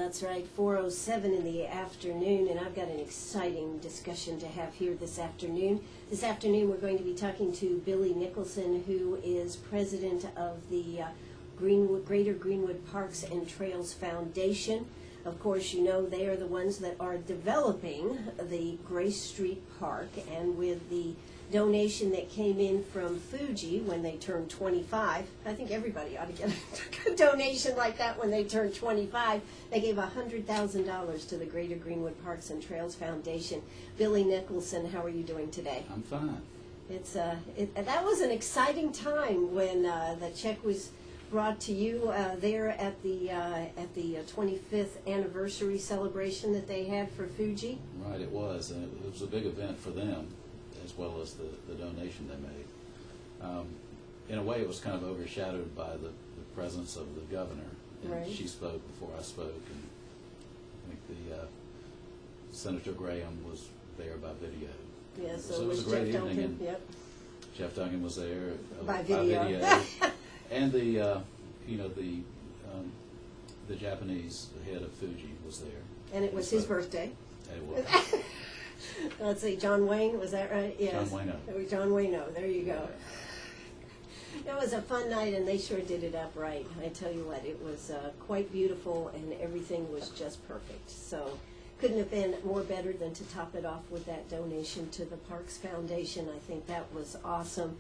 That's right, 4:07 in the afternoon, and I've got an exciting discussion to have here this afternoon. This afternoon we're going to be talking to Billy Nicholson, who is president of the Greater Greenwood Parks and Trails Foundation. Of course, you know they are the ones that are developing the Grace Street Park, and with the donation that came in from Fuji when they turned 25. I think everybody ought to get a donation like that when they turn 25. They gave $100,000 to the Greater Greenwood Parks and Trails Foundation. Billy Nicholson, how are you doing today? I'm fine. That was an exciting time when the check was brought to you there at the 25th anniversary celebration that they had for Fuji. Right, it was, and it was a big event for them, as well as the donation they made. In a way, it was kind of overshadowed by the presence of the governor. And right. She spoke before I spoke, and I think the Senator Graham was there by video. Yeah, so it was a great evening. And yep. Jeff Duncan was there by video. And the Japanese head of Fuji was there. And it was his birthday. It was. Let's see, John Wayne, was that right? Yes. John Wayno. It was John Wayno, there you go. It was a fun night, and they sure did it up right. I tell you what, it was quite beautiful, and everything was just perfect. So couldn't have been more better than to top it off with that donation to the Parks Foundation. I think that was awesome.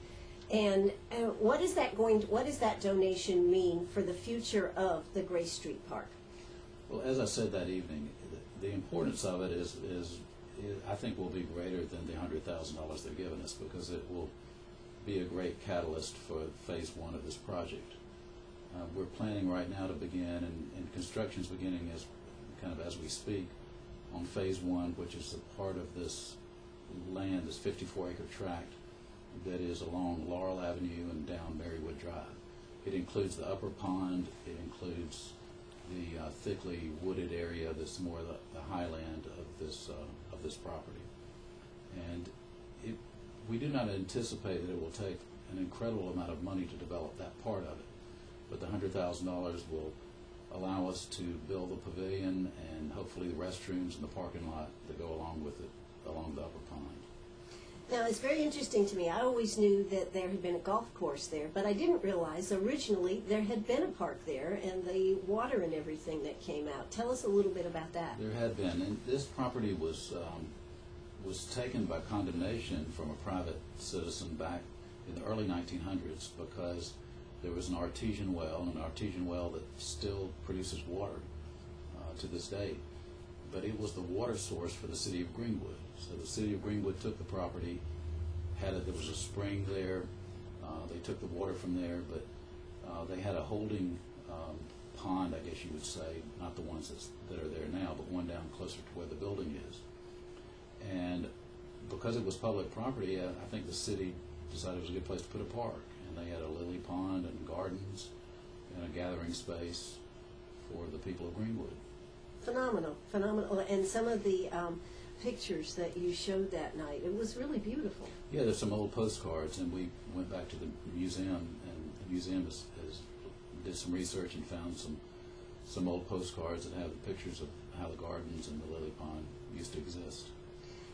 And what does that donation mean for the future of the Grace Street Park? Well, as I said that evening, the importance of it is I think will be greater than the $100,000 they're giving us, because it will be a great catalyst for phase one of this project. We're planning right now to begin, and construction's beginning as we speak, on phase one, which is a part of this land, this 54-acre tract that is along Laurel Avenue and down Marywood Drive. It includes the upper pond. It includes the thickly wooded area that's more the highland of this property. And we do not anticipate that it will take an incredible amount of money to develop that part of it. But the $100,000 will allow us to build the pavilion and hopefully the restrooms and the parking lot that go along with it along the upper pond. Now, it's very interesting to me. I always knew that there had been a golf course there, but I didn't realize originally there had been a park there and the water and everything that came out. Tell us a little bit about that. There had been, and this property was taken by condemnation from a private citizen back in the early 1900s because there was an artesian well that still produces water to this day. But it was the water source for the city of Greenwood. So the city of Greenwood took the property, there was a spring there, they took the water from there, but they had a holding pond, I guess you would say, not the ones that are there now, but one down closer to where the building is. And because it was public property, I think the city decided it was a good place to put a park. And they had a lily pond and gardens and a gathering space for the people of Greenwood. Phenomenal. And some of the pictures that you showed that night, it was really beautiful. Yeah, there's some old postcards, and we went back to the museum, and the museum did some research and found some old postcards that have the pictures of how the gardens and the lily pond used to exist.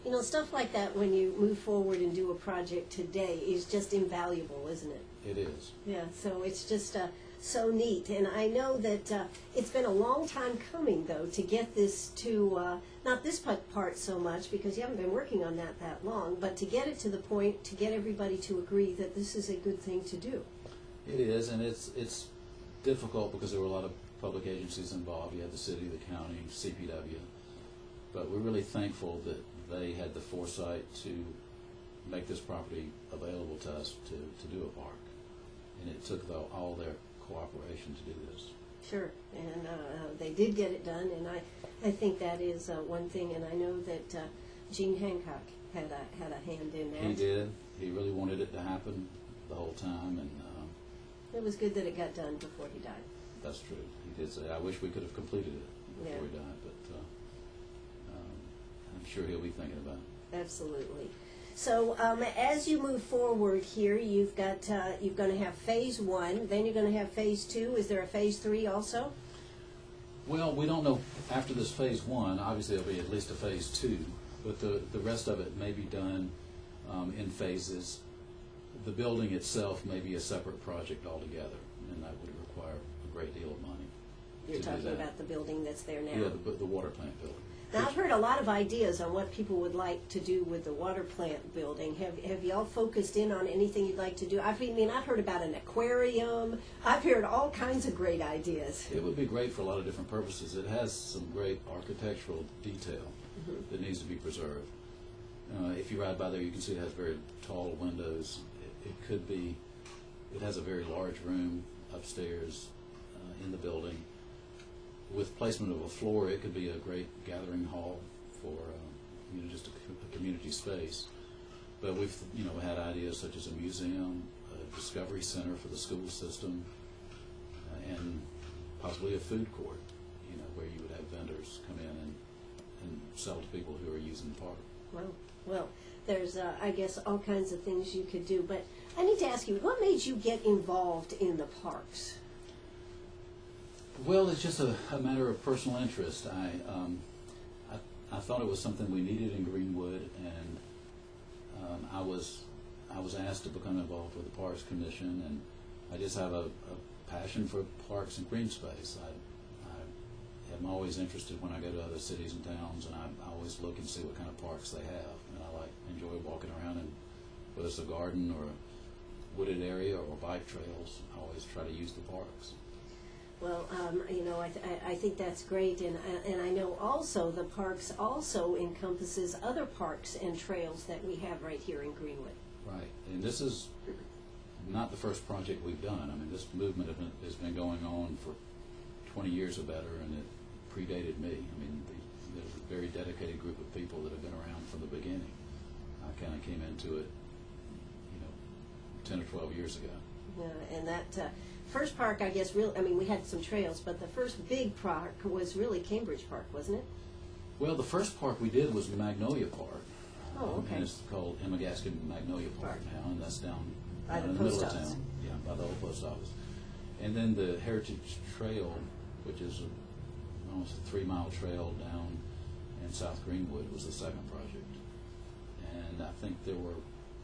You know, stuff like that when you move forward and do a project today is just invaluable, isn't it? It is. Yeah, so it's just so neat. And I know that it's been a long time coming, though, to get this to, not this part so much, because you haven't been working on that long, but to get it to the point, to get everybody to agree that this is a good thing to do. It is, and it's difficult because there were a lot of public agencies involved. You had the city, the county, CPW. But we're really thankful that they had the foresight to make this property available to us to do a park. And it took all their cooperation to do this. Sure, and they did get it done, and I think that is one thing, and I know that Gene Hancock had a hand in that. He did. He really wanted it to happen the whole time, and it was good that it got done before he died. That's true. He did say, I wish we could have completed it before he died, but I'm sure he'll be thinking about it. Absolutely. So as you move forward here, you're going to have phase one, then you're going to have phase two. Is there a phase three also? Well, we don't know after this phase one. Obviously, there'll be at least a phase two, but the rest of it may be done in phases. The building itself may be a separate project altogether, and that would require a great deal of money. You're to do talking that. about the building that's there now. Yeah, the water plant building. Now, I've heard a lot of ideas on what people would like to do with the water plant building. Have y'all focused in on anything you'd like to do? I mean, I've heard about an aquarium. I've heard all kinds of great ideas. It would be great for a lot of different purposes. It has some great architectural detail that needs to be preserved. If you ride by there, you can see it has very tall windows. It has a very large room upstairs in the building. With placement of a floor, it could be a great gathering hall for just a community space. But we've had ideas such as a museum, a discovery center for the school system, and possibly a food court, where you would have vendors come in and sell to people who are using the park. Well, there's I guess all kinds of things you could do. But I need to ask you, what made you get involved in the parks? Well, it's just a matter of personal interest. I thought it was something we needed in Greenwood, and I was asked to become involved with the Parks Commission, and I just have a passion for parks and green space. I am always interested when I go to other cities and towns, and I always look and see what kind of parks they have, and I enjoy walking around, and whether it's a garden or a wooded area or bike trails, I always try to use the parks. Well, I think that's great, and I know also the parks also encompasses other parks and trails that we have right here in Greenwood. Right, and this is not the first project we've done. I mean, this movement has been going on for 20 years or better, and it predated me. I mean, there's a very dedicated group of people that have been around from the beginning. I kind of came into it, 10 or 12 years ago. Yeah, and that first park, I guess, we had some trails, but the first big park was really Cambridge Park, wasn't it? Well, the first park we did was Magnolia Park. Oh, okay. And it's called Emma Gaskin Magnolia Park now, and that's down By the in the post middle of office. town. Yeah, by the old post office. And then the Heritage Trail, which is almost a 3-mile trail down in South Greenwood, was the second project. And I think there were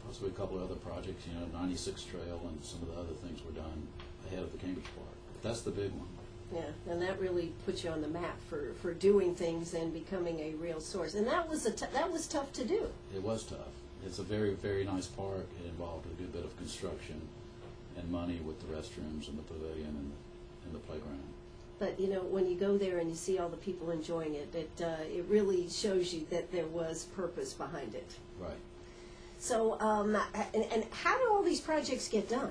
possibly a couple of other projects, 96 Trail and some of the other things were done ahead of the Cambridge Park. That's the big one. Yeah, and that really puts you on the map for doing things and becoming a real source. And that was tough to do. It was tough. It's a very, very nice park. It involved a good bit of construction and money with the restrooms and the pavilion and the playground. But when you go there and you see all the people enjoying it, it really shows you that there was purpose behind it. Right. So, and how do all these projects get done?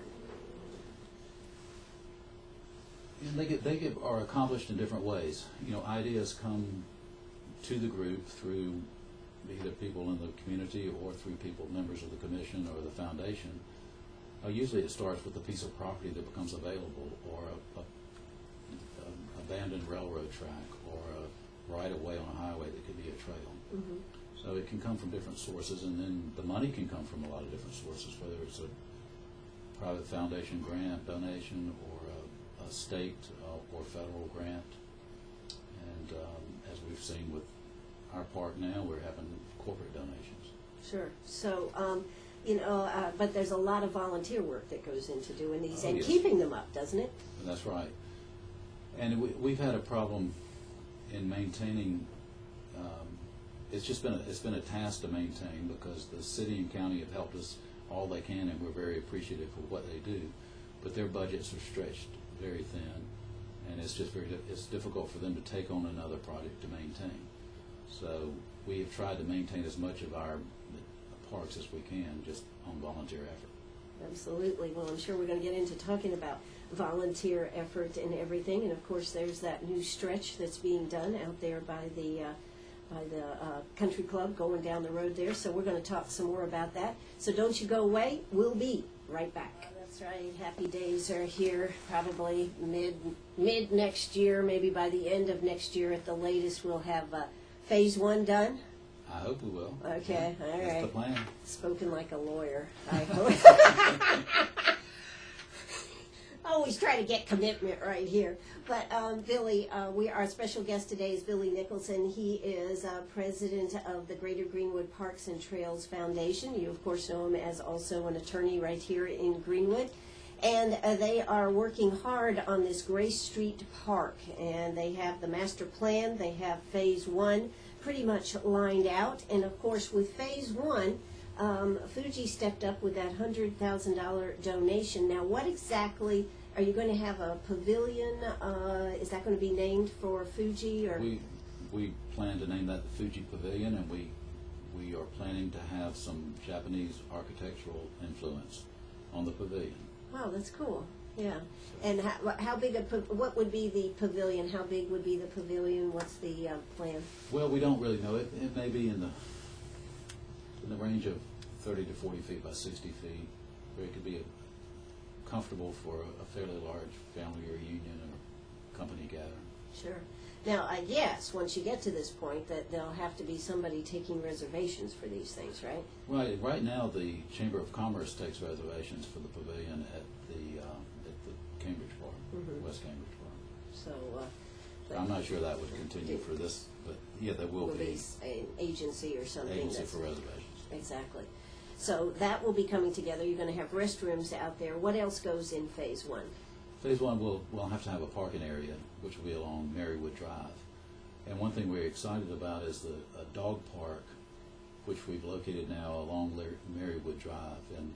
And they are accomplished in different ways. Ideas come to the group through either people in the community or through members of the commission or the foundation. Usually it starts with a piece of property that becomes available, or a abandoned railroad track, or a right-of-way on a highway that could be a trail. Mm-hmm. So it can come from different sources, and then the money can come from a lot of different sources, whether it's a private foundation grant donation or a state or federal grant. And as we've seen with our park now, we're having corporate donations. Sure. So, but there's a lot of volunteer work that goes into doing these and yes. keeping them up, doesn't it? That's right. And we've had a problem in maintaining. It's been a task to maintain, because the city and county have helped us all they can, and we're very appreciative of what they do. But their budgets are stretched very thin, and it's just it's difficult for them to take on another project to maintain. So we have tried to maintain as much of our parks as we can, just on volunteer effort. Absolutely. Well, I'm sure we're going to get into talking about volunteer effort and everything. And of course, there's that new stretch that's being done out there by the country club going down the road there. So we're going to talk some more about that. So don't you go away. We'll be right back. That's right. Happy days are here. Probably mid next year, maybe by the end of next year at the latest, we'll have phase 1 done. I hope we will. Okay, Yeah, all right. That's the plan. Spoken like a lawyer, I hope. always try to get commitment right here. But Billy, our special guest today is Billy Nicholson. He is president of the Greater Greenwood Parks and Trails Foundation. You, of course, know him as also an attorney right here in Greenwood. And they are working hard on this Grace Street Park. And they have the master plan. They have Phase 1 pretty much lined out. And, of course, with Phase 1, Fuji stepped up with that $100,000 donation. Now, what exactly, are you going to have a pavilion? Is that going to be named for Fuji? Or We plan to name that the Fuji Pavilion, and we are planning to have some Japanese architectural influence on the pavilion. Wow, that's cool. Yeah. And how big what would be the pavilion? How big would be the pavilion? What's the plan? Well, we don't really know. It may be in the range of 30 to 40 feet by 60 feet, where it could be comfortable for a fairly large family reunion or company gathering. Sure. Now, I guess once you get to this point that there'll have to be somebody taking reservations for these things, right? Right now, the Chamber of Commerce takes reservations for the pavilion at the Cambridge Park, West Cambridge Park. So I'm not sure that would continue for this, but yeah, there will be an agency or something. Agency for reservations. Exactly. So that will be coming together. You're going to have restrooms out there. What else goes in Phase 1? Phase 1 we'll have to have a parking area, which will be along Marywood Drive. And one thing we're excited about is a dog park, which we've located now along Marywood Drive. And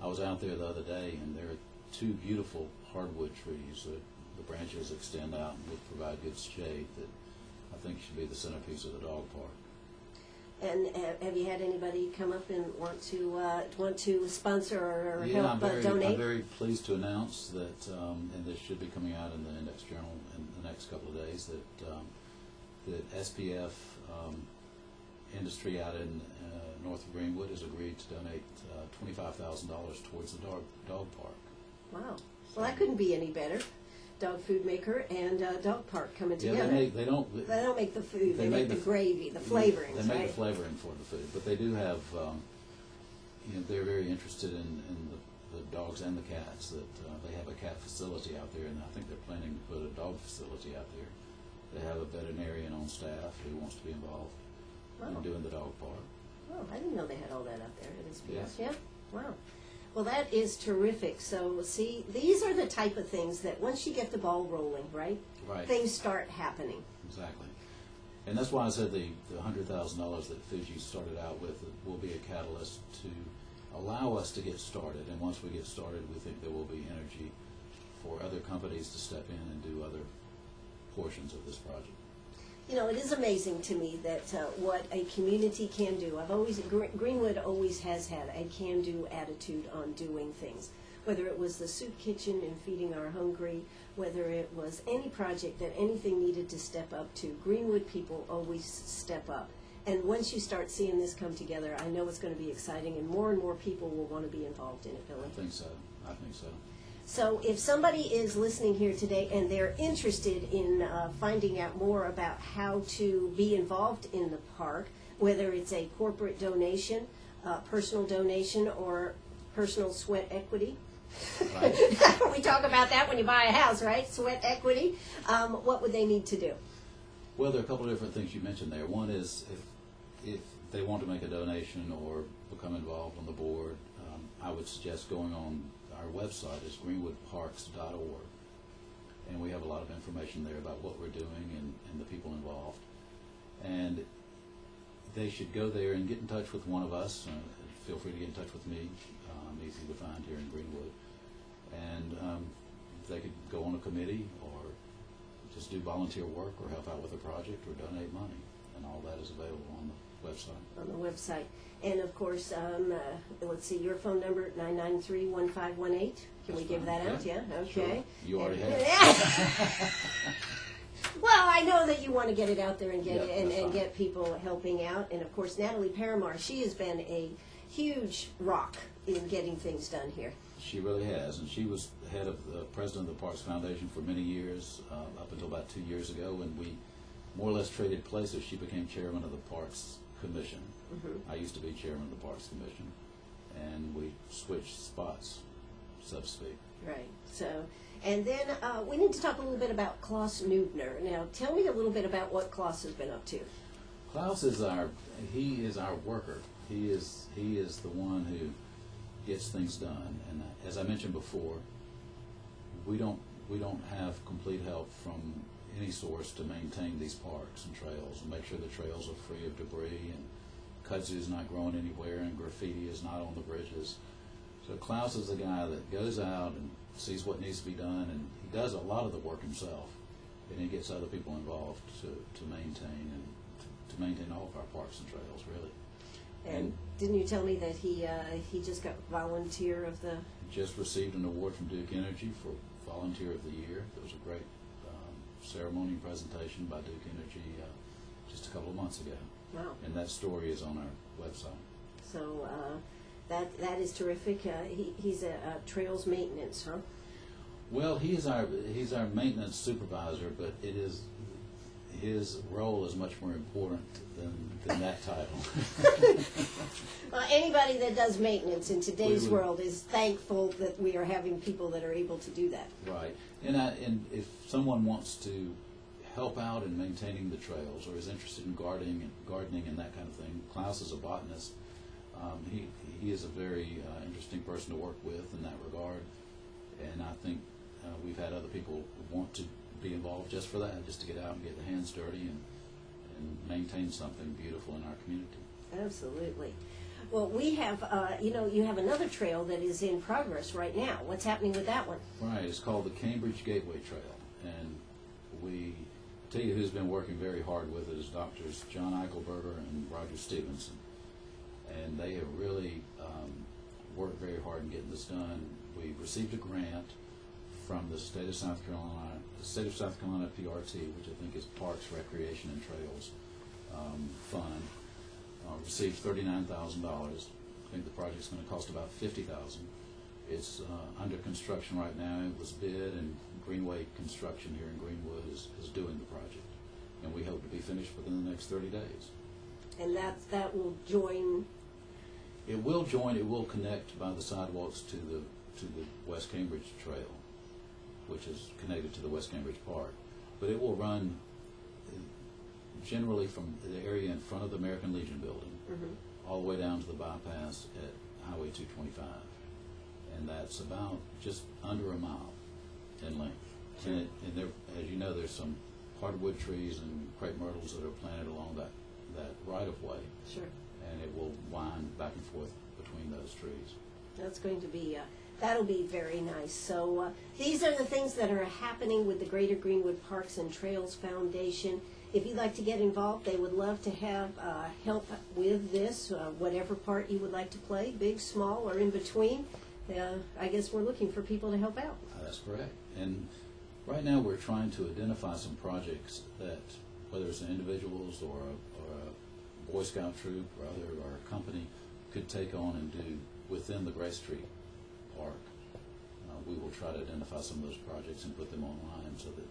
I was out there the other day, and there are two beautiful hardwood trees that the branches extend out and would provide good shade that I think should be the centerpiece of the dog park. And have you had anybody come up and want to sponsor or help donate? I'm very pleased to announce that, and this should be coming out in the Index Journal in the next couple of days, that SPF Industry out in north of Greenwood has agreed to donate $25,000 towards the dog park. Wow. Well, that couldn't be any better. Dog food maker and dog park coming together. Yeah, they don't make the food. They make the gravy, the flavorings. They make right? the flavoring for the food, but they do have. They're very interested in the dogs and the cats. That they have a cat facility out there, and I think they're planning to put a dog facility out there. They have a veterinarian on staff who wants to be involved in doing the dog park. Oh, I didn't know they had all that out there at SPS. Yeah. Wow. Well, that is terrific. So, see, these are the type of things that once you get the ball rolling, right? Right. Things start happening. Exactly. And that's why I said the $100,000 that Fuji started out with will be a catalyst to allow us to get started. And once we get started, we think there will be energy for other companies to step in and do other portions of this project. You know, it is amazing to me that what a community can do. Greenwood always has had a can-do attitude on doing things. Whether it was the soup kitchen and feeding our hungry, whether it was any project that anything needed to step up to, Greenwood people always step up. And once you start seeing this come together, I know it's going to be exciting, and more people will want to be involved in it, Billy. I think so. So if somebody is listening here today and they're interested in finding out more about how to be involved in the park, whether it's a corporate donation, personal donation, or personal sweat equity, Right. we talk about that when you buy a house, right? Sweat equity. What would they need to do? Well, there are a couple of different things you mentioned there. One is if they want to make a donation or become involved on the board, I would suggest going on our website is greenwoodparks.org, and we have a lot of information there about what we're doing and the people involved. And they should go there and get in touch with one of us. Feel free to get in touch with me. I'm easy to find here in Greenwood. And they could go on a committee or just do volunteer work or help out with a project or donate money. And all that is available on the website. On the website. And of course, let's see, your phone number, 993-1518. Can we give that out? Yeah, okay. Sure. You already have. Well, I know that you want to get it out there and get and get people helping out. And of course, Natalie Paramar, she has been a huge rock in getting things done here. She really has, and she was head of the president of the Parks Foundation for many years, up until about 2 years ago, when we more or less traded places. She became chairman of the Parks Commission. I used to be chairman of the Parks Commission, and we switched spots, so to speak. Right. So, and then we need to talk a little bit about Klaus Nubner. Now, tell me a little bit about what Klaus has been up to. Klaus is our worker. He is the one who gets things done. And as I mentioned before, we don't have complete help from any source to maintain these parks and trails and make sure the trails are free of debris and kudzu is not growing anywhere and graffiti is not on the bridges. So Klaus is the guy that goes out and sees what needs to be done, and he does a lot of the work himself, and he gets other people involved to maintain and to maintain all of our parks and trails, really. And didn't you tell me that he just got volunteer of the? Just received an award from Duke Energy for Volunteer of the Year. There was a great ceremony and presentation by Duke Energy just a couple of months ago. Wow. And that story is on our website. So that is terrific. He's a trails maintenance, huh? Well, he's our maintenance supervisor, but it is his role is much more important than that title. Well, anybody that does maintenance in today's world is thankful that we are having people that are able to do that. Right. And if someone wants to help out in maintaining the trails or is interested in gardening and that kind of thing, Klaus is a botanist. He is a very interesting person to work with in that regard. And I think we've had other people who want to be involved just for that, just to get out and get their hands dirty and maintain something beautiful in our community. Absolutely. Well, we have, you have another trail that is in progress right now. What's happening with that one? Right. It's called the Cambridge Gateway Trail. And we tell you who's been working very hard with it is Drs. John Eichelberger and Roger Stevenson. And they have really worked very hard in getting this done. We received a grant from the state of South Carolina, PRT, which I think is Parks, Recreation, and Trails Fund. Received $39,000. I think the project's going to cost about $50,000. It's under construction right now. It was bid, and Greenwood Construction here in Greenwood is doing the project, and we hope to be finished within the next 30 days. And that will join. It will join. It will connect by the sidewalks to the West Cambridge Trail, which is connected to the West Cambridge Park. But it will run generally from the area in front of the American Legion building all the way down to the bypass at Highway 225. And that's about just under a mile in length. Sure. And there, as you know, there's some hardwood trees and crepe myrtles that are planted along that right-of-way. Sure. And it will wind back and forth between those trees. That's going to be, that'll be very nice. So these are the things that are happening with the Greater Greenwood Parks and Trails Foundation. If you'd like to get involved, they would love to have help with this, whatever part you would like to play, big, small, or in between. I guess we're looking for people to help out. That's correct. And right now we're trying to identify some projects that, whether it's individuals or a Boy Scout troop or a company, could take on and do within the Grace Street Park. We will try to identify some of those projects and put them online so that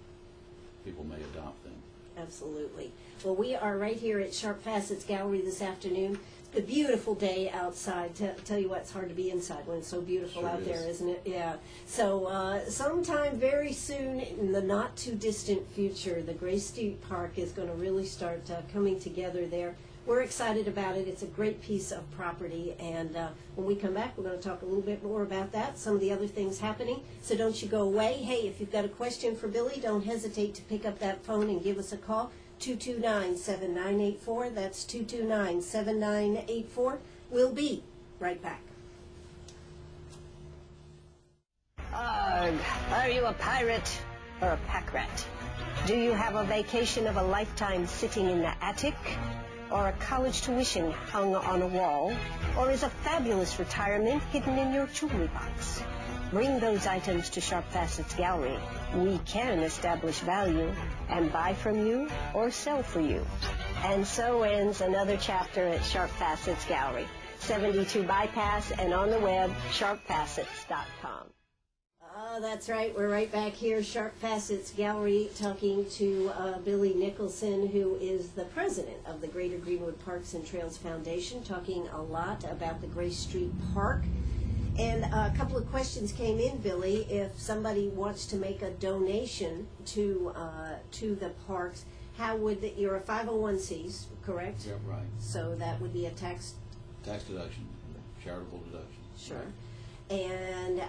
people may adopt them. Absolutely. Well, we are right here at Sharp Facets Gallery this afternoon. It's a beautiful day outside. Tell you what, it's hard to be inside when it's so beautiful out there, isn't it? Yeah. So sometime very soon in the not too distant future, the Grace Street Park is going to really start coming together there. We're excited about it. It's a great piece of property, and when we come back, we're going to talk a little bit more about that, some of the other things happening. So don't you go away. Hey, if you've got a question for Billy, don't hesitate to pick up that phone and give us a call, 229-7984. That's 229-7984. We'll be right back. Arg, are you a pirate or a pack rat? Do you have a vacation of a lifetime sitting in the attic? Or a college tuition hung on a wall? Or is a fabulous retirement hidden in your jewelry box? Bring those items to Sharp Facets Gallery. We can establish value and buy from you or sell for you. And so ends another chapter at Sharp Facets Gallery, 72 Bypass, and on the web, sharpfacets.com. That's right. We're right back here, Sharp Facets Gallery, talking to Billy Nicholson, who is the president of the Greater Greenwood Parks and Trails Foundation, talking a lot about the Grace Street Park. And a couple of questions came in, Billy. If somebody wants to make a donation to the parks, how would you're a 501c, correct? Yeah, right. So that would be a tax Deduction, charitable deduction. Sure. And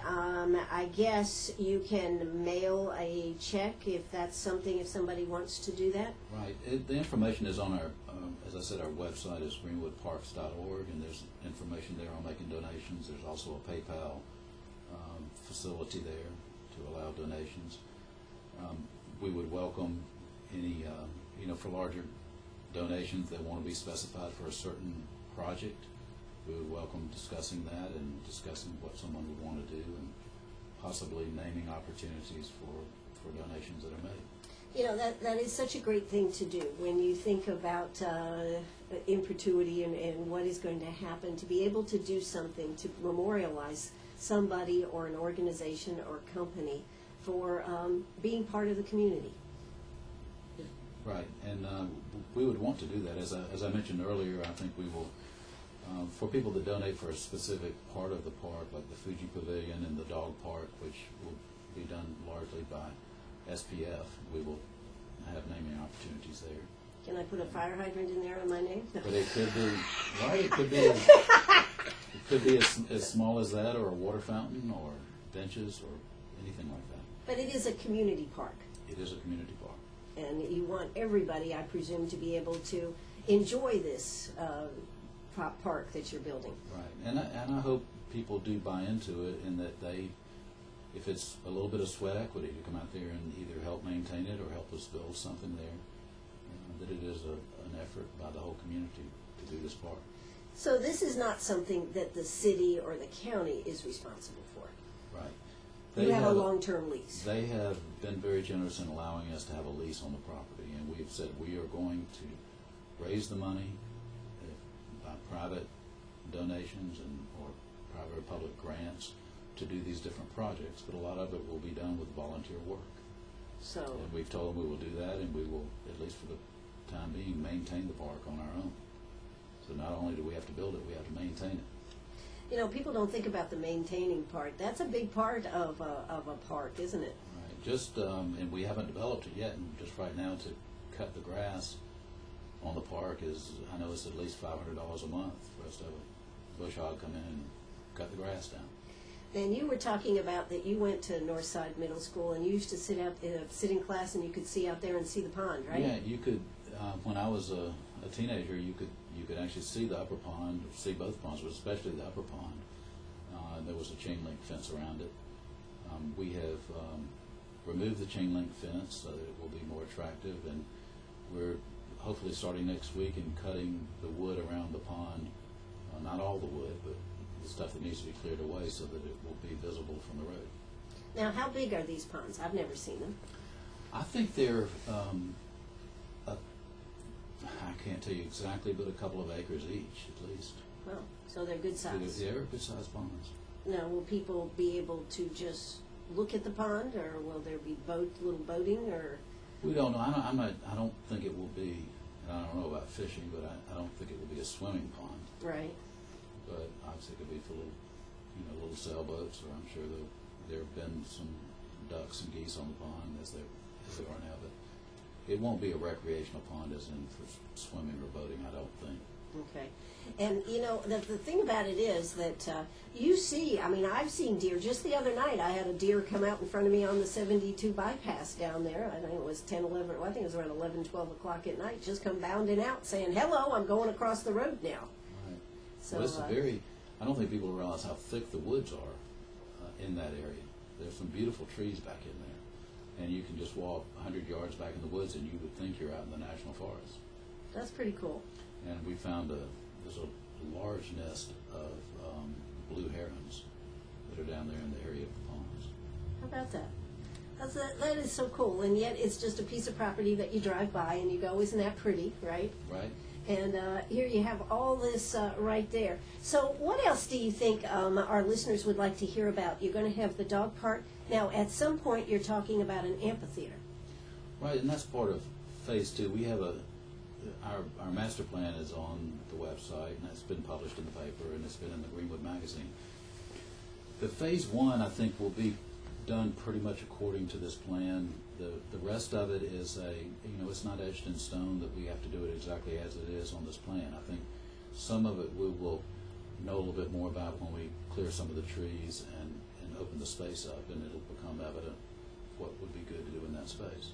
I guess you can mail a check if that's something, if somebody wants to do that? Right. The information is on our, as I said, our website is greenwoodparks.org, and there's information there on making donations. There's also a PayPal facility there to allow donations. We would welcome any, for larger donations that want to be specified for a certain project. We would welcome discussing that and discussing what someone would want to do and possibly naming opportunities for donations that are made. You know, that is such a great thing to do when you think about in perpetuity and what is going to happen, to be able to do something to memorialize somebody or an organization or company for being part of the community. Right, and we would want to do that. As I mentioned earlier, I think we will, for people that donate for a specific part of the park, like the Fuji Pavilion and the dog park, which will be done largely by SPF, we will have naming opportunities there. Can I put a fire hydrant in there on my name? No. But it could be, right, it could be as small as that, or a water fountain, or benches, or anything like that. But it is a community park. It is a community park. And you want everybody, I presume, to be able to enjoy this park that you're building. Right, and I hope people do buy into it, and that they, if it's a little bit of sweat equity to come out there and either help maintain it or help us build something there, that it is an effort by the whole community to do this park. So this is not something that the city or the county is responsible for. Right. You have a long-term lease. They have been very generous in allowing us to have a lease on the property, and we've said we are going to raise the money by private donations or private or public grants to do these different projects, but a lot of it will be done with volunteer work. So, And we've told them we will do that, and we will, at least for the time being, maintain the park on our own. So not only do we have to build it, we have to maintain it. you know, people don't think about the maintaining part. That's a big part of a park, isn't it? Right. Just and we haven't developed it yet. And just right now, to cut the grass on the park is, I know it's at least $500 a month for us to have a bush hog come in and cut the grass down. And you were talking about that you went to Northside Middle School and you used to sit in class and you could see out there and see the pond, right? Yeah, you could. When I was a teenager, you could actually see the upper pond, see both ponds, but especially the upper pond. There was a chain link fence around it. We have removed the chain link fence so that it will be more attractive, and we're hopefully starting next week and cutting the wood around the pond. Not all the wood, but the stuff that needs to be cleared away so that it will be visible from the road. Now, how big are these ponds? I've never seen them. I think they're, I can't tell you exactly, but a couple of acres each at least. Well, so they're good size. They're good sized ponds. Now, will people be able to just look at the pond, or will there be little boating, or? We don't know. I don't think it will be. I don't know about fishing, but I don't think it will be a swimming pond. Right. But obviously, it could be for little sailboats, or I'm sure there have been some ducks and geese on the pond as there are now. But it won't be a recreational pond, as in for swimming or boating. I don't think. Okay. And, you know, the thing about it is that you see, I mean, I've seen deer. Just the other night, I had a deer come out in front of me on the 72 bypass down there. I think it was 10, 11, well, I think it was around 11, 12 o'clock at night, just come bounding out saying, hello, I'm going across the road now. Right. So, well, it's I don't think people realize how thick the woods are in that area. There's some beautiful trees back in there. And you can just walk 100 yards back in the woods and you would think you're out in the national forest. That's pretty cool. And we found there's a large nest of blue herons that are down there in the area of the ponds. How about that? That is so cool, and yet it's just a piece of property that you drive by and you go, isn't that pretty, right? Right. And here you have all this right there. So what else do you think our listeners would like to hear about? You're going to have the dog park. Now, at some point, you're talking about an amphitheater. Right, and that's part of Phase 2. We have our master plan is on the website, and it's been published in the paper, and it's been in the Greenwood magazine. The phase one, I think, will be done pretty much according to this plan. The rest of it is it's not etched in stone that we have to do it exactly as it is on this plan. I think some of it we will know a little bit more about when we clear some of the trees and open the space up, and it'll become evident what would be good to do in that space.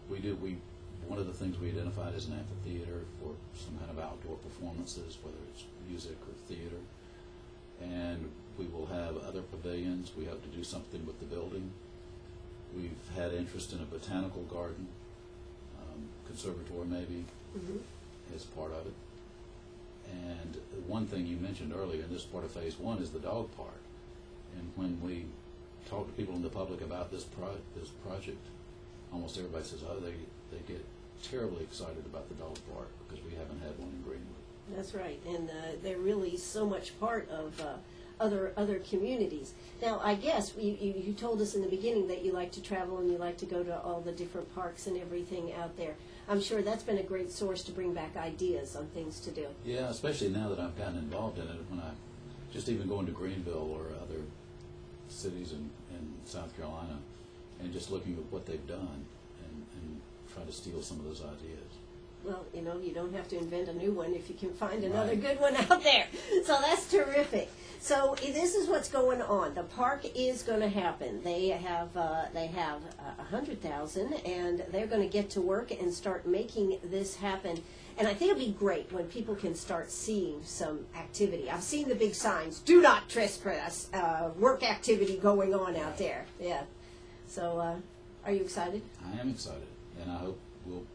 One of the things we identified as an amphitheater for some kind of outdoor performances, whether it's music or theater. And we will have other pavilions. We hope to do something with the building. We've had interest in a botanical garden, conservatory maybe, as part of it. And one thing you mentioned earlier in this part of phase one is the dog park. And when we talk to people in the public about this project, almost everybody says, oh, they get terribly excited about the dog park because we haven't had one in Greenwood. That's right, and they're really so much part of other communities. Now, I guess you told us in the beginning that you like to travel and you like to go to all the different parks and everything out there. I'm sure that's been a great source to bring back ideas on things to do. Yeah, especially now that I've gotten involved in it. When I just even going to Greenville or other cities in South Carolina and just looking at what they've done and try to steal some of those ideas. Well, you don't have to invent a new one if you can find another good one out there. So that's terrific. So this is what's going on. The park is going to happen. They have $100,000, and they're going to get to work and start making this happen. And I think it'll be great when people can start seeing some activity. I've seen the big signs: "Do not trespass." Work activity going on out there. Yeah. So, are you excited? I am excited, and I hope we'll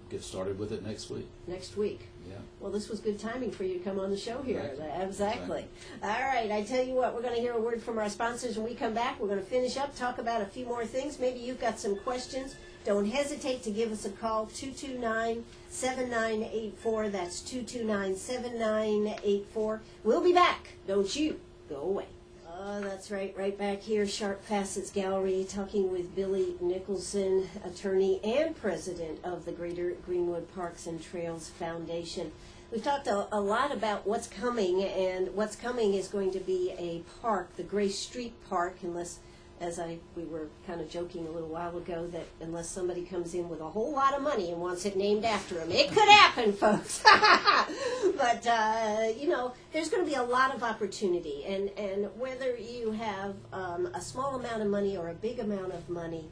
get started with it next week. Next week. Yeah. Well, this was good timing for you to come on the show here. Exactly. All right, I tell you what, we're going to hear a word from our sponsors. When we come back, we're going to finish up, talk about a few more things. Maybe you've got some questions. Don't hesitate to give us a call, 229-7984. That's 229-7984. We'll be back. Don't you go away. That's right back here, Sharp Facets Gallery, talking with Billy Nicholson, attorney and president of the Greater Greenwood Parks and Trails Foundation. We've talked a lot about what's coming, and what's coming is going to be a park, the Grace Street Park, unless, we were kind of joking a little while ago, that unless somebody comes in with a whole lot of money and wants it named after them, it could happen, folks. But, there's going to be a lot of opportunity, and whether you have a small amount of money or a big amount of money,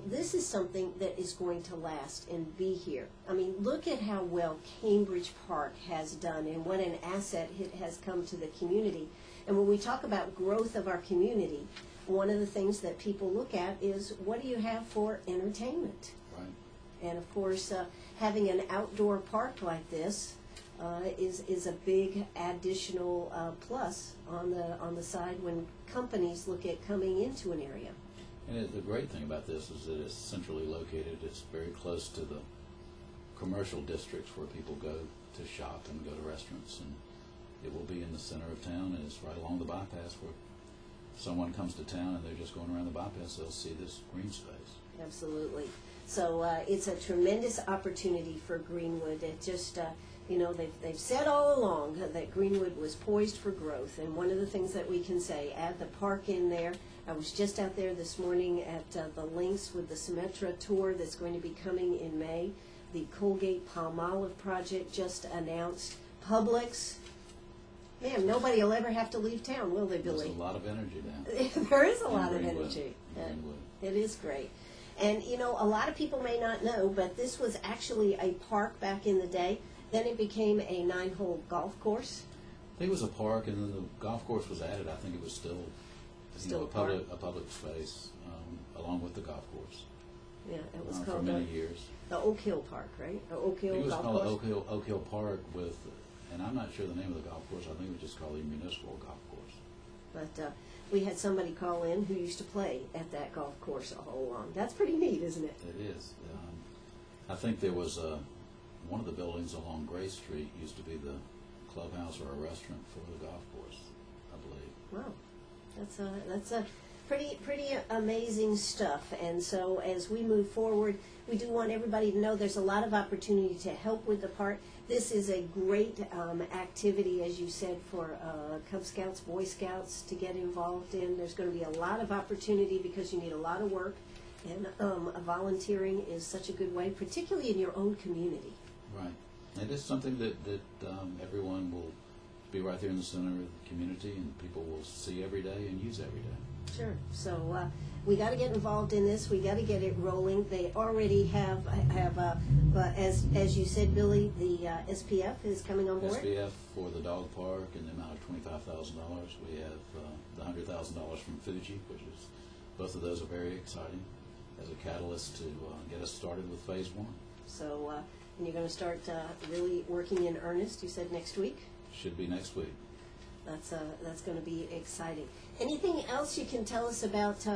this is something that is going to last and be here. I mean, look at how well Cambridge Park has done and what an asset it has come to the community. And when we talk about growth of our community, one of the things that people look at is, what do you have for entertainment? Right. And of course, having an outdoor park like this is a big additional plus on the side when companies look at coming into an area. And the great thing about this is that it's centrally located. It's very close to the commercial districts where people go to shop and go to restaurants, and it will be in the center of town, and it's right along the bypass where someone comes to town and they're just going around the bypass, they'll see this green space. Absolutely. So it's a tremendous opportunity for Greenwood. It just, they've said all along that Greenwood was poised for growth. And one of the things that we can say, add the park in there. I was just out there this morning at the Links with the Symetra tour that's going to be coming in May. The Colgate Palmolive project just announced. Publix. Man, nobody will ever have to leave town, will they, Billy? There's a lot of energy now. There is a lot of Greenwood. energy. Greenwood. It is great. And, a lot of people may not know, but this was actually a park back in the day. Then it became a 9-hole golf course. I think it was a park, and then the golf course was added. I think it was still Still a public space along with the golf course. Yeah, it was for called many years. the Oak Hill Park, right? Or Oak Hill I think it was Golf called Course. Oak Hill Park with, and I'm not sure the name of the golf course. I think it was just called the Municipal Golf Course. But we had somebody call in who used to play at that golf course all along. That's pretty neat, isn't it? It is. I think there was one of the buildings along Grace Street used to be the clubhouse or a restaurant for the golf course, I believe. Wow, that's a Pretty amazing stuff. And so as we move forward, we do want everybody to know there's a lot of opportunity to help with the park. This is a great activity, as you said, for Cub Scouts, Boy Scouts to get involved in. There's going to be a lot of opportunity because you need a lot of work, and volunteering is such a good way, particularly in your own community. Right. It is something that everyone will be right there in the center of the community, and people will see every day and use every day. Sure. So we got to get involved in this. We got to get it rolling. They already have as you said, Billy, the SPF is coming on board. SPF for the dog park in the amount of $25,000. We have the $100,000 from Fuji, which is both of those are very exciting as a catalyst to get us started with phase 1. So and you're going to start really working in earnest. You said next week. Should be next week. That's going to be exciting. Anything else you can tell us about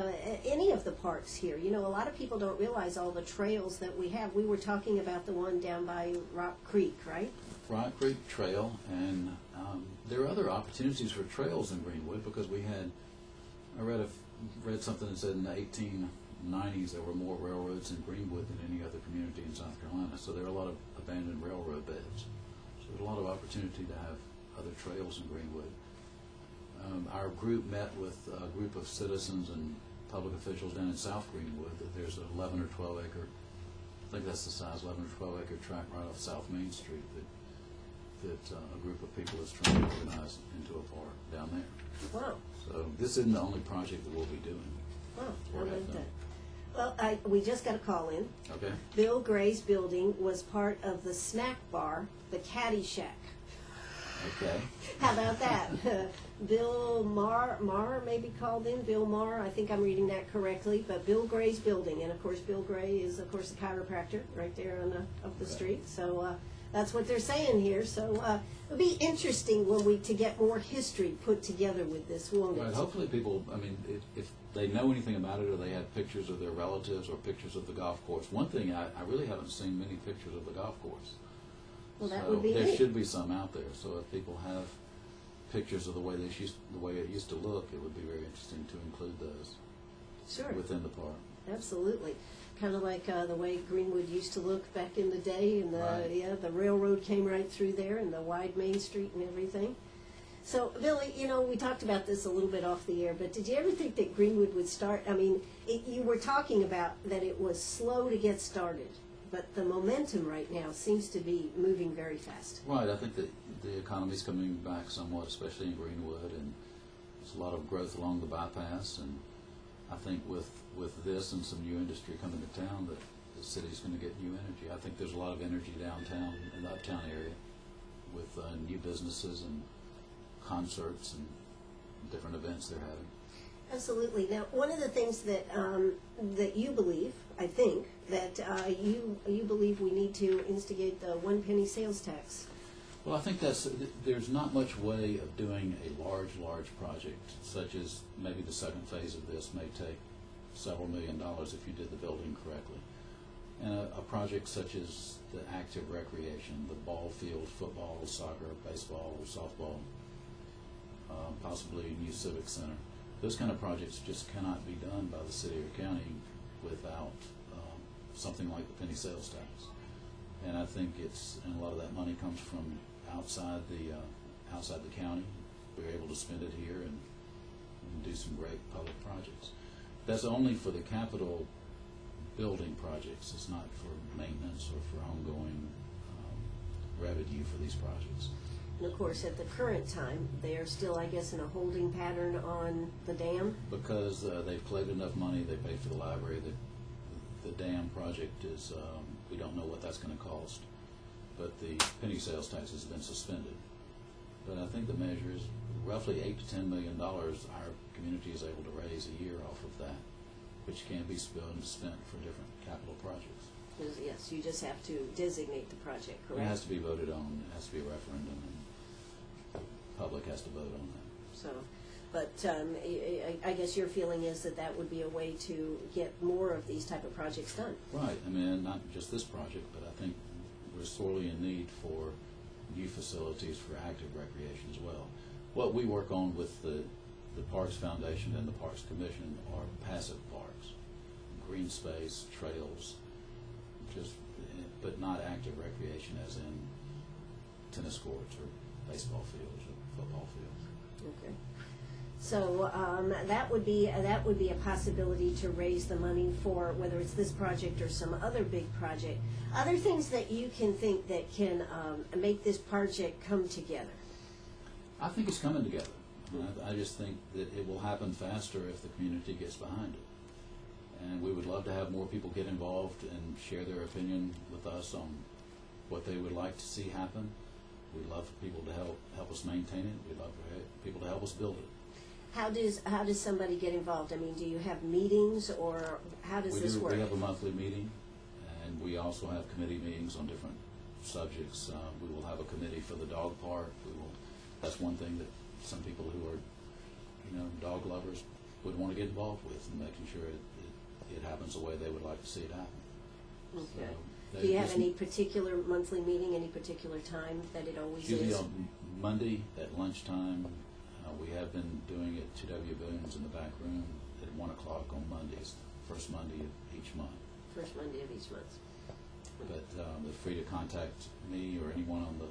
any of the parks here? You know, a lot of people don't realize all the trails that we have. We were talking about the one down by Rock Creek, right? Rock Creek Trail, and there are other opportunities for trails in Greenwood because I read something that said in the 1890s there were more railroads in Greenwood than any other community in South Carolina. So there are a lot of abandoned railroad beds. So there's a lot of opportunity to have other trails in Greenwood. Our group met with a group of citizens and public officials down in South Greenwood. There's an 11 or 12 acre, I think that's the size, 11 or 12 acre tract right off South Main Street that a group of people is trying to organize into a park down there. Wow. So this isn't the only project that we'll be doing. Wow, I Or like have that. done. Well, we just got a call in. Okay. Bill Gray's building was part of the snack bar, the Caddy Shack. Okay. How about that? Bill Marr maybe called in. Bill Marr, I think I'm reading that correctly. But Bill Gray's building, and of course Bill Gray is of course a chiropractor right there on up the street. So that's what they're saying here. So it'll be interesting when to get more history put together with this, won't it? Right. Hopefully people, I mean, if they know anything about it or they have pictures of their relatives or pictures of the golf course. One thing, I really haven't seen many pictures of the golf course. Well, that So would be there neat. should be some out there. So if people have pictures of the way it used to look, it would be very interesting to include those Sure. within the park. Absolutely. Kind of like the way Greenwood used to look back in the day, and Right. the railroad came right through there, and the wide Main Street and everything. So, Billy, you know, we talked about this a little bit off the air, but did you ever think that Greenwood would start? I mean, you were talking about that it was slow to get started, but the momentum right now seems to be moving very fast. Right. I think that the economy's coming back somewhat, especially in Greenwood, and there's a lot of growth along the bypass. And I think with this and some new industry coming to town, that the city's going to get new energy. I think there's a lot of energy downtown in the uptown area with new businesses and concerts and different events they're having. Absolutely. Now, one of the things that that you believe, I think, that you believe we need to instigate the 1 penny sales tax. Well, I think there's not much way of doing a large project, such as maybe the second phase of this may take several $1 million if you did the building correctly. And a project such as the active recreation, the ball field, football, soccer, baseball, softball, possibly a new civic center. Those kind of projects just cannot be done by the city or county without something like the penny sales tax. And I think and a lot of that money comes from outside the county. We're able to spend it here and do some great public projects. That's only for the capital building projects. It's not for maintenance or for ongoing revenue for these projects. And of course, at the current time, they are still, I guess, in a holding pattern on the dam. Because they've collected enough money, they paid for the library. The dam project is, we don't know what that's going to cost. But the penny sales tax has been suspended. But I think the measure is roughly $8 to $10 million our community is able to raise a year off of that, which can be spent for different capital projects. Yes, you just have to designate the project, It correct? has to be voted on. It has to be a referendum, and the public has to vote on that. So, but I guess your feeling is that would be a way to get more of these type of projects done. Right. I mean, not just this project, but I think we're sorely in need for new facilities for active recreation as well. What we work on with the the Parks Foundation and the Parks Commission are passive parks, green space, trails, but not active recreation as in tennis courts or baseball fields or football fields. Okay. So that would be a possibility to raise the money for whether it's this project or some other big project. Other things that you can think that can make this project come together. I think it's coming together. I just think that it will happen faster if the community gets behind it. And we would love to have more people get involved and share their opinion with us on what they would like to see happen. We'd love for people to help us maintain it. We'd love for people to help us build it. How does somebody get involved? I mean, do you have meetings, or how does this work? We have a monthly meeting, and we also have committee meetings on different subjects. We will have a committee for the dog park. That's one thing that some people who are, dog lovers would want to get involved with, and making sure it happens the way they would like to see it happen. Okay. So, do you have any particular monthly meeting, any particular time that it always usually is? On Monday at lunchtime. We have been doing it 2W Boone's in the back room at 1 o'clock on Mondays, first Monday of each month. First Monday of each month. But they're free to contact me or anyone on the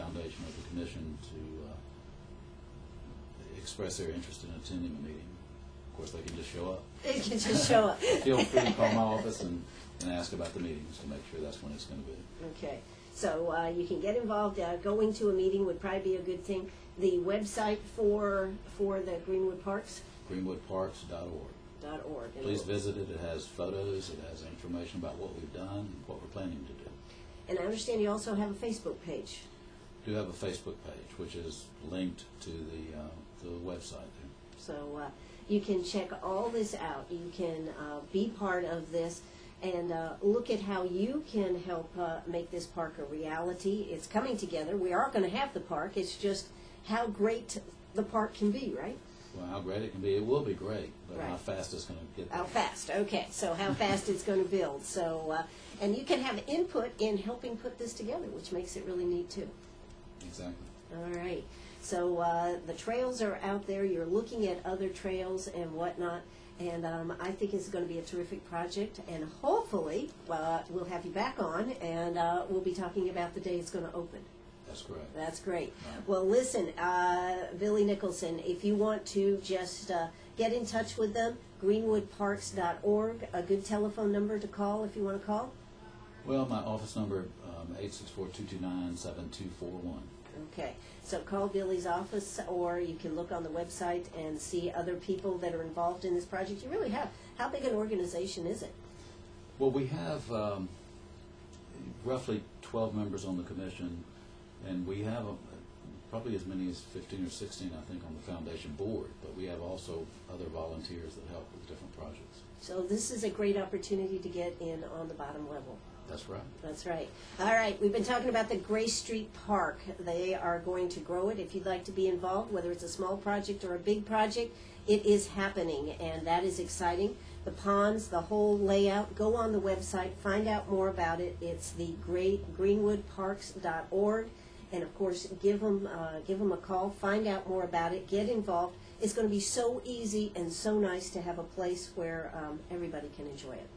foundation or the commission to express their interest in attending the meeting. Of course, they can just show up. They can just show up. Feel free to call my office and ask about the meetings to make sure that's when it's going to be. Okay. So you can get involved. Going to a meeting would probably be a good thing. The website for the Greenwood Parks? greenwoodparks.org. .org. Please visit it. It has photos. It has information about what we've done and what we're planning to do. And I understand you also have a Facebook page. We do have a Facebook page, which is linked to the website. So you can check all this out. You can be part of this and look at how you can help make this park a reality. It's coming together. We are going to have the park. It's just how great the park can be, right? Well, how great it can be. It will be great, but right. How fast it's going to get there. How fast, okay. So how fast it's going to build. So, and you can have input in helping put this together, which makes it really neat, too. Exactly. All right. So the trails are out there. You're looking at other trails and whatnot. And I think it's going to be a terrific project. And hopefully we'll have you back on, and we'll be talking about the day it's going to open. That's correct. That's great. Right. Well, listen, Billy Nicholson, if you want to just get in touch with them, greenwoodparks.org, a good telephone number to call if you want to call? Well, my office number, 864-229-7241. Okay, so call Billy's office, or you can look on the website and see other people that are involved in this project. You really have. How big an organization is it? Well, we have roughly 12 members on the commission, and we have probably as many as 15 or 16, I think, on the foundation board, but we have also other volunteers that help with different projects. So this is a great opportunity to get in on the bottom level. That's right. That's right. All right, we've been talking about the Gray Street Park. They are going to grow it. If you'd like to be involved, whether it's a small project or a big project, it is happening, and that is exciting. The ponds, the whole layout, go on the website, find out more about it. It's the greenwoodparks.org, and of course, give them a call, find out more about it, get involved. It's going to be so easy and so nice to have a place where everybody can enjoy it.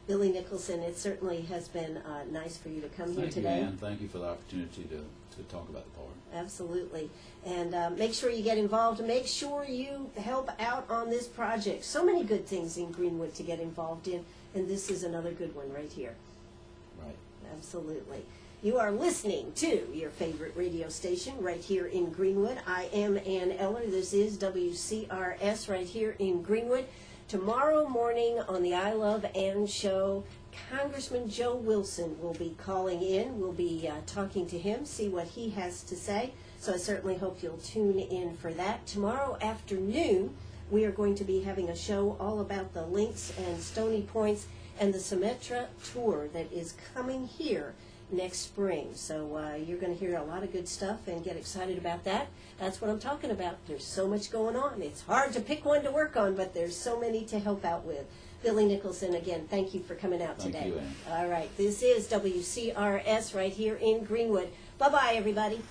Billy Nicholson, it certainly has been nice for you to come here today. Thank you, Ann. Thank you for the opportunity to talk about the park. Absolutely. And make sure you get involved. Make sure you help out on this project. So many good things in Greenwood to get involved in, and this is another good one right here. Right. Absolutely. You are listening to your favorite radio station right here in Greenwood. I am Ann Eller. This is WCRS right here in Greenwood. Tomorrow morning on the I Love Ann show, Congressman Joe Wilson will be calling in. We'll be talking to him, see what he has to say. So I certainly hope you'll tune in for that. Tomorrow afternoon, we are going to be having a show all about the links and Stony Points and the Symetra tour that is coming here next spring. So you're going to hear a lot of good stuff and get excited about that. That's what I'm talking about. There's so much going on. It's hard to pick one to work on, but there's so many to help out with. Billy Nicholson, again, thank you for coming out today. Thank you, Ann. All right, this is WCRS right here in Greenwood. Bye-bye, everybody.